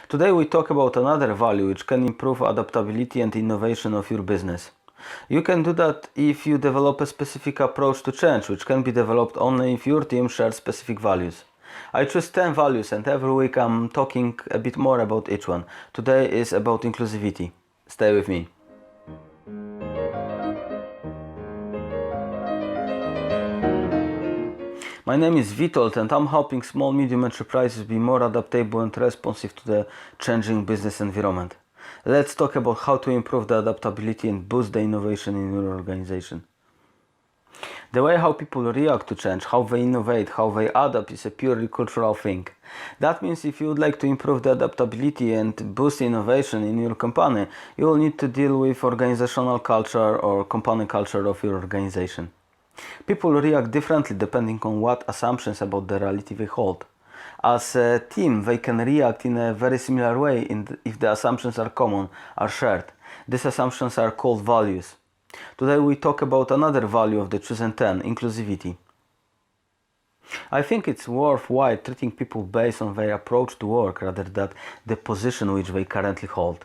Today we talk about another value which can improve adaptability and innovation of your business. You can do that if you develop a specific approach to change, which can be developed only if your team shares specific values. I choose 10 values and every week I'm talking a bit more about each one. Today is about inclusivity. Stay with me. My name is Witold and I'm helping small medium enterprises be more adaptable and responsive to the changing business environment. Let's talk about how to improve the adaptability and boost the innovation in your organization. The way how people react to change, how they innovate, how they adapt is a purely cultural thing. That means if you would like to improve the adaptability and boost innovation in your company, you will need to deal with organizational culture or company culture of your organization. People react differently depending on what assumptions about the reality they hold. As a team, they can react in a very similar way if the assumptions are common, are shared. These assumptions are called values. Today we talk about another value of the chosen 10, inclusivity. I think it's worthwhile treating people based on their approach to work rather than the position which they currently hold.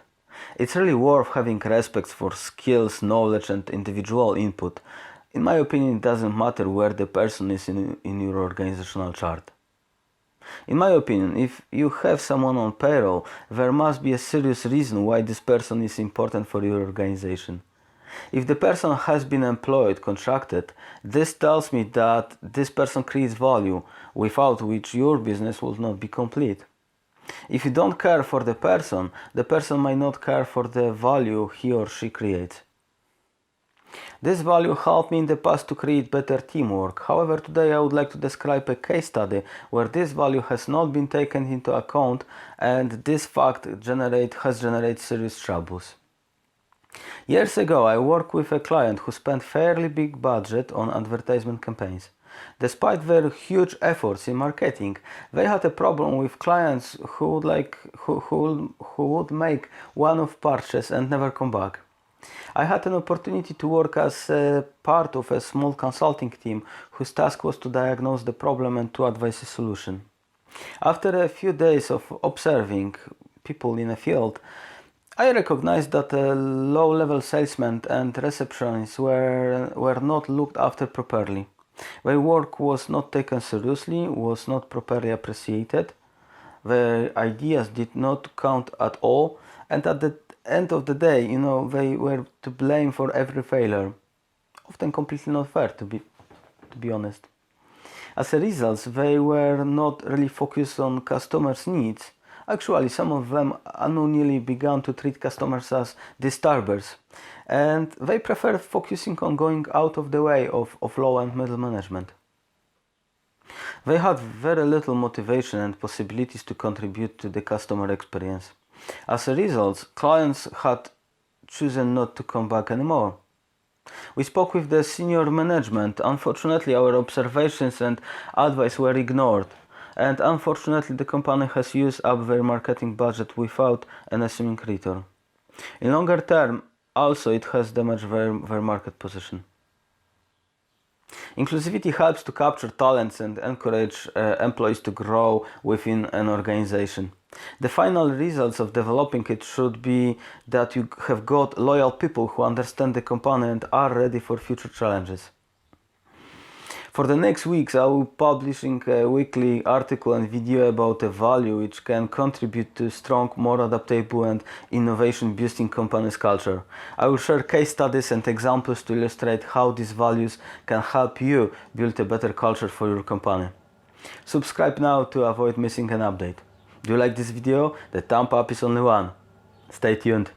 It's really worth having respect for skills, knowledge and individual input. In my opinion, it doesn't matter where the person is in your organizational chart. In my opinion, if you have someone on payroll, there must be a serious reason why this person is important for your organization. If the person has been employed, contracted, this tells me that this person creates value, without which your business will not be complete. If you don't care for the person might not care for the value he or she creates. This value helped me in the past to create better teamwork. However, today I would like to describe a case study where this value has not been taken into account and this fact has generated serious troubles. Years ago, I worked with a client who spent fairly big budget on advertisement campaigns. Despite their huge efforts in marketing, they had a problem with clients who would make one-off purchase and never come back. I had an opportunity to work as a part of a small consulting team whose task was to diagnose the problem and to advise a solution. After a few days of observing people in a field, I recognized that low-level salesmen and receptionists were not looked after properly. Their work was not taken seriously, was not properly appreciated, their ideas did not count at all, and at the end of the day, they were to blame for every failure. Often completely not fair, to be honest. As a result, they were not really focused on customers' needs. Actually, some of them unknowingly began to treat customers as disturbers, and they preferred focusing on going out of the way of low and middle management. They had very little motivation and possibilities to contribute to the customer experience. As a result, clients had chosen not to come back anymore. We spoke with the senior management. Unfortunately, our observations and advice were ignored. And unfortunately, the company has used up their marketing budget without an assuming return. In longer term, also it has damaged their market position. Inclusivity helps to capture talents and encourage employees to grow within an organization. The final results of developing it should be that you have got loyal people who understand the company and are ready for future challenges. For the next weeks, I will be publishing a weekly article and video about a value which can contribute to strong, more adaptable and innovation-boosting company's culture. I will share case studies and examples to illustrate how these values can help you build a better culture for your company. Subscribe now to avoid missing an update. Do you like this video? The thumb up is only one. Stay tuned.